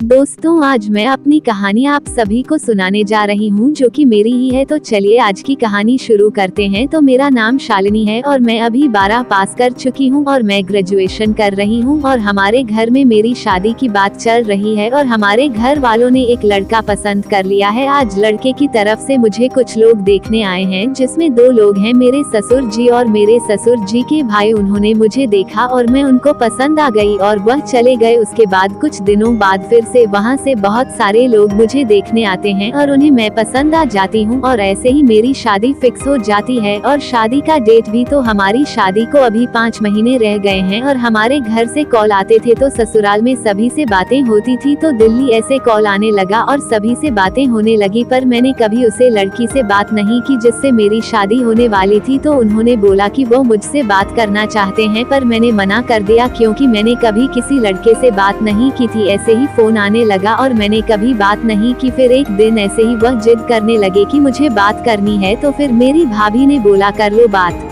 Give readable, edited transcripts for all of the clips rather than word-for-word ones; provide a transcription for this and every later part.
दोस्तों, आज मैं अपनी कहानी आप सभी को सुनाने जा रही हूँ जो कि मेरी ही है। तो चलिए आज की कहानी शुरू करते हैं। तो मेरा नाम शालिनी है और मैं अभी 12 पास कर चुकी हूँ और मैं ग्रेजुएशन कर रही हूँ और हमारे घर में मेरी शादी की बात चल रही है और हमारे घर वालों ने एक लड़का पसंद कर लिया है। आज लड़के की तरफ से मुझे कुछ लोग देखने आए हैं, जिसमें 2 लोग हैं, मेरे ससुर जी और मेरे ससुर जी के भाई। उन्होंने मुझे देखा और मैं उनको पसंद आ गई और वह चले गए। उसके बाद कुछ दिनों बाद फिर से वहाँ से बहुत सारे लोग मुझे देखने आते हैं और उन्हें मैं पसंद आ जाती हूँ और ऐसे ही मेरी शादी फिक्स हो जाती है और शादी का डेट भी। तो हमारी शादी को अभी 5 महीने रह गए हैं और हमारे घर से कॉल आते थे तो ससुराल में सभी से बातें होती थी, तो दिल्ली ऐसे कॉल आने लगा और सभी से बातें होने लगी। पर मैंने कभी उसे लड़की से बात नहीं की जिससे मेरी शादी होने वाली थी। तो उन्होंने बोला कि वो मुझसे बात करना चाहते हैं, पर मैंने मना कर दिया क्योंकि मैंने कभी किसी लड़के से बात नहीं की थी। ऐसे ही फोन आने लगा और मैंने कभी बात नहीं की। फिर एक दिन ऐसे ही वह जिद करने लगे कि मुझे बात करनी है, तो फिर मेरी भाभी ने बोला कर लो बात।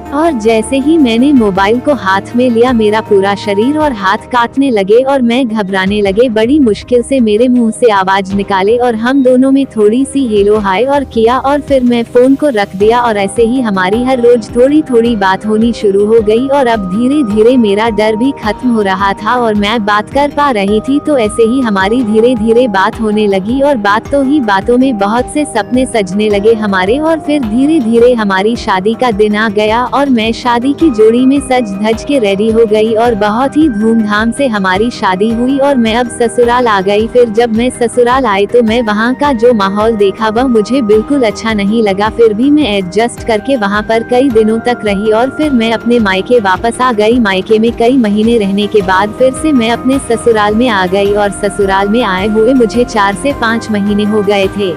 और जैसे ही मैंने मोबाइल को हाथ में लिया, मेरा पूरा शरीर और हाथ काटने लगे और मैं घबराने लगे। बड़ी मुश्किल से मेरे मुंह से आवाज निकाले और हम दोनों में थोड़ी सी हेलो हाय और किया और फिर मैं फोन को रख दिया। और ऐसे ही हमारी हर रोज थोड़ी थोड़ी बात होनी शुरू हो गई और अब धीरे धीरे मेरा डर भी खत्म हो रहा था और मैं बात कर पा रही थी। तो ऐसे ही हमारी धीरे धीरे बात होने लगी और बातों ही बातों में बहुत से सपने सजने लगे हमारे। और फिर धीरे धीरे हमारी शादी का दिन आ गया और मैं शादी की जोड़ी में सज धज के रेडी हो गई और बहुत ही धूमधाम से हमारी शादी हुई और मैं अब ससुराल आ गई। फिर जब मैं ससुराल आई तो मैं वहाँ का जो माहौल देखा वह मुझे बिल्कुल अच्छा नहीं लगा। फिर भी मैं एडजस्ट करके वहाँ पर कई दिनों तक रही और फिर मैं अपने मायके वापस आ गई। मायके में कई महीने रहने के बाद फिर से मैं अपने ससुराल में आ गई और ससुराल में आए हुए मुझे 4 से 5 महीने हो गए थे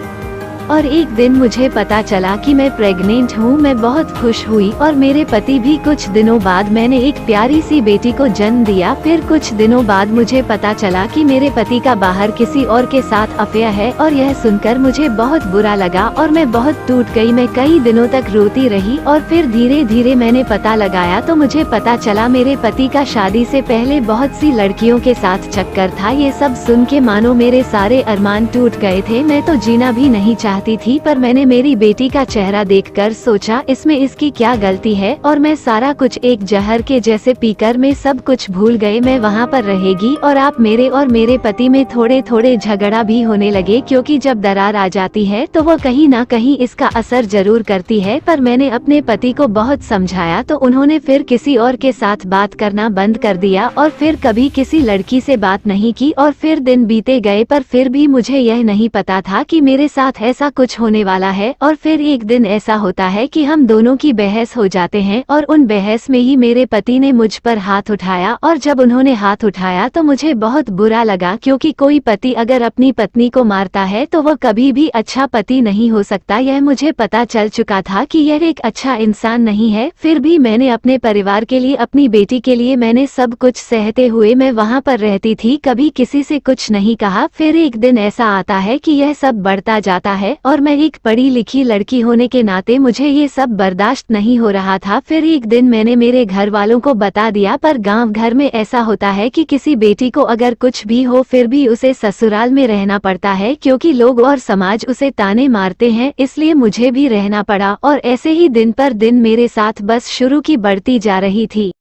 और एक दिन मुझे पता चला कि मैं प्रेग्नेंट हूँ। मैं बहुत खुश हुई और मेरे पति भी। कुछ दिनों बाद मैंने एक प्यारी सी बेटी को जन्म दिया। फिर कुछ दिनों बाद मुझे पता चला कि मेरे पति का बाहर किसी और के साथ अफेयर है और यह सुनकर मुझे बहुत बुरा लगा और मैं बहुत टूट गई। मैं कई दिनों तक रोती रही और फिर धीरे धीरे मैंने पता लगाया तो मुझे पता चला मेरे पति का शादी से पहले बहुत सी लड़कियों के साथ चक्कर था। ये सब सुन के मानो मेरे सारे अरमान टूट गए थे। मैं तो जीना भी नहीं चाहती थी, पर मैंने मेरी बेटी का चेहरा देखकर सोचा इसमें इसकी क्या गलती है और मैं सारा कुछ एक जहर के जैसे पीकर मैं सब कुछ भूल गए। मैं वहाँ पर रहेगी और आप मेरे और मेरे पति में थोड़े थोड़े झगड़ा भी होने लगे क्योंकि जब दरार आ जाती है तो वो कहीं ना कहीं इसका असर जरूर करती है। पर मैंने अपने पति को बहुत समझाया तो उन्होंने फिर किसी और के साथ बात करना बंद कर दिया और फिर कभी किसी लड़की से बात नहीं की। और फिर दिन बीते गए पर फिर भी मुझे यह नहीं पता था कि मेरे साथ ऐसा कुछ होने वाला है। और फिर एक दिन ऐसा होता है कि हम दोनों की बहस हो जाते हैं और उन बहस में ही मेरे पति ने मुझ पर हाथ उठाया। और जब उन्होंने हाथ उठाया तो मुझे बहुत बुरा लगा क्योंकि कोई पति अगर अपनी पत्नी को मारता है तो वह कभी भी अच्छा पति नहीं हो सकता। यह मुझे पता चल चुका था कि यह एक अच्छा इंसान नहीं है। फिर भी मैंने अपने परिवार के लिए, अपनी बेटी के लिए मैंने सब कुछ सहते हुए मैं वहाँ पर रहती थी, कभी किसी से कुछ नहीं कहा। फिर एक दिन ऐसा आता है कि यह सब बढ़ता जाता है और मैं एक पढ़ी लिखी लड़की होने के नाते मुझे ये सब बर्दाश्त नहीं हो रहा था। फिर एक दिन मैंने मेरे घर वालों को बता दिया। पर गांव घर में ऐसा होता है कि किसी बेटी को अगर कुछ भी हो फिर भी उसे ससुराल में रहना पड़ता है क्योंकि लोग और समाज उसे ताने मारते हैं, इसलिए मुझे भी रहना पड़ा। और ऐसे ही दिन पर दिन मेरे साथ बस शुरू की बढ़ती जा रही थी।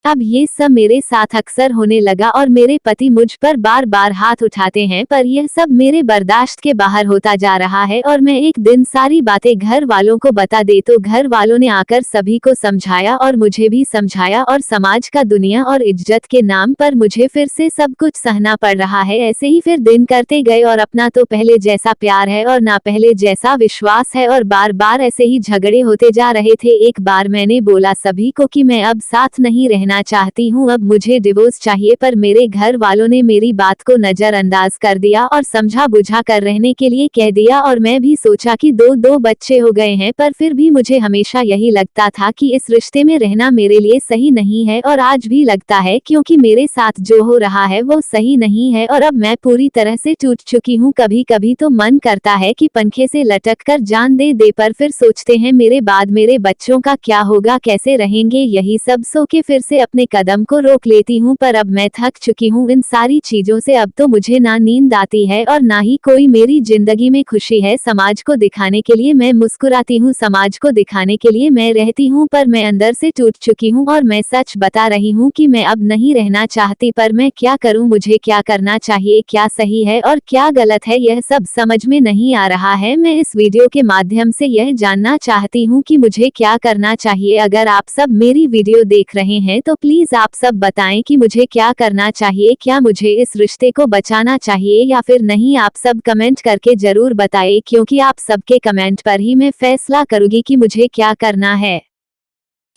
अब ये सब मेरे साथ अक्सर होने लगा और मेरे पति मुझ पर बार बार हाथ उठाते हैं, पर यह सब मेरे बर्दाश्त के बाहर होता जा रहा है। और मैं एक दिन सारी बातें घर वालों को बता दे तो घर वालों ने आकर सभी को समझाया और मुझे भी समझाया और समाज का, दुनिया और इज्जत के नाम पर मुझे फिर से सब कुछ सहना पड़ रहा है। ऐसे ही फिर दिन करते गए और अपना तो पहले जैसा प्यार है और ना पहले जैसा विश्वास है और बार बार ऐसे ही झगड़े होते जा रहे थे। एक बार मैंने बोला सभी को कि मैं अब साथ नहीं रहना चाहती हूँ, अब मुझे डिवोर्स चाहिए। पर मेरे घर वालों ने मेरी बात को नजरअंदाज कर दिया और समझा बुझा कर रहने के लिए कह दिया। और मैं भी सोचा कि दो बच्चे हो गए हैं, पर फिर भी मुझे हमेशा यही लगता था कि इस रिश्ते में रहना मेरे लिए सही नहीं है और आज भी लगता है क्योंकि मेरे साथ जो हो रहा है वो सही नहीं है और अब मैं पूरी तरह से टूट चुकी हूँ। कभी कभी तो मन करता है कि पंखे से लटक कर जान दे पर फिर सोचते हैं मेरे बाद मेरे बच्चों का क्या होगा, कैसे रहेंगे, यही सब सो के फिर से अपने कदम को रोक लेती हूँ, पर अब मैं थक चुकी हूँ इन सारी चीजों से। अब तो मुझे ना नींद आती है और ना ही कोई मेरी जिंदगी में खुशी है। समाज को दिखाने के लिए मैं मुस्कुराती हूँ, समाज को दिखाने के लिए मैं रहती हूँ, पर मैं अंदर से टूट चुकी हूँ और मैं सच बता रही हूँ कि मैं अब नहीं रहना चाहती। पर मैं क्या करूँ, मुझे क्या करना चाहिए, क्या सही है और क्या गलत है, यह सब समझ में नहीं आ रहा है। मैं इस वीडियो के माध्यम से यह जानना चाहती हूँ कि मुझे क्या करना चाहिए। अगर आप सब मेरी वीडियो देख रहे हैं तो प्लीज आप सब बताएं कि मुझे क्या करना चाहिए, क्या मुझे इस रिश्ते को बचाना चाहिए या फिर नहीं। आप सब कमेंट करके जरूर बताएं, क्योंकि आप सबके कमेंट पर ही मैं फैसला करूंगी कि मुझे क्या करना है।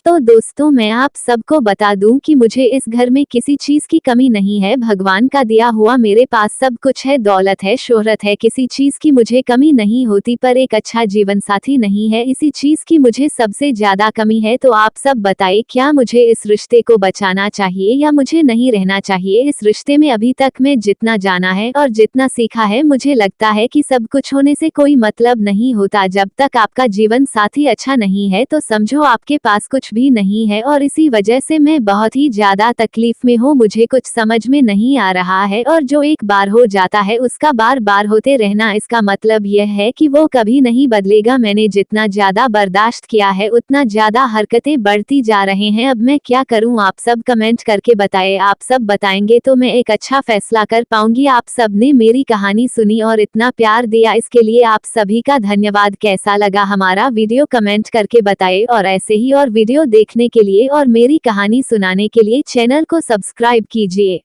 तो दोस्तों, मैं आप सबको बता दूं कि मुझे इस घर में किसी चीज की कमी नहीं है। भगवान का दिया हुआ मेरे पास सब कुछ है, दौलत है, शोहरत है, किसी चीज की मुझे कमी नहीं होती। पर एक अच्छा जीवन साथी नहीं है, इसी चीज की मुझे सबसे ज्यादा कमी है। तो आप सब बताइए, क्या मुझे इस रिश्ते को बचाना चाहिए या मुझे नहीं रहना चाहिए इस रिश्ते में। अभी तक मैं जितना जाना है और जितना सीखा है, मुझे लगता है कि सब कुछ होने से कोई मतलब नहीं होता। जब तक आपका जीवन साथी अच्छा नहीं है तो समझो आपके पास कुछ भी नहीं है, और इसी वजह से मैं बहुत ही ज्यादा तकलीफ में हूँ। मुझे कुछ समझ में नहीं आ रहा है, और जो एक बार हो जाता है उसका बार बार होते रहना, इसका मतलब यह है कि वो कभी नहीं बदलेगा। मैंने जितना ज्यादा बर्दाश्त किया है उतना ज्यादा हरकतें बढ़ती जा रहे हैं। अब मैं क्या करूं, आप सब कमेंट करके बताएं। आप सब बताएंगे तो मैं एक अच्छा फैसला कर पाऊंगी। आप सब ने मेरी कहानी सुनी और इतना प्यार दिया, इसके लिए आप सभी का धन्यवाद। कैसा लगा हमारा वीडियो कमेंट करके बताएं, और ऐसे ही और वीडियो देखने के लिए और मेरी कहानी सुनाने के लिए चैनल को सब्सक्राइब कीजिए।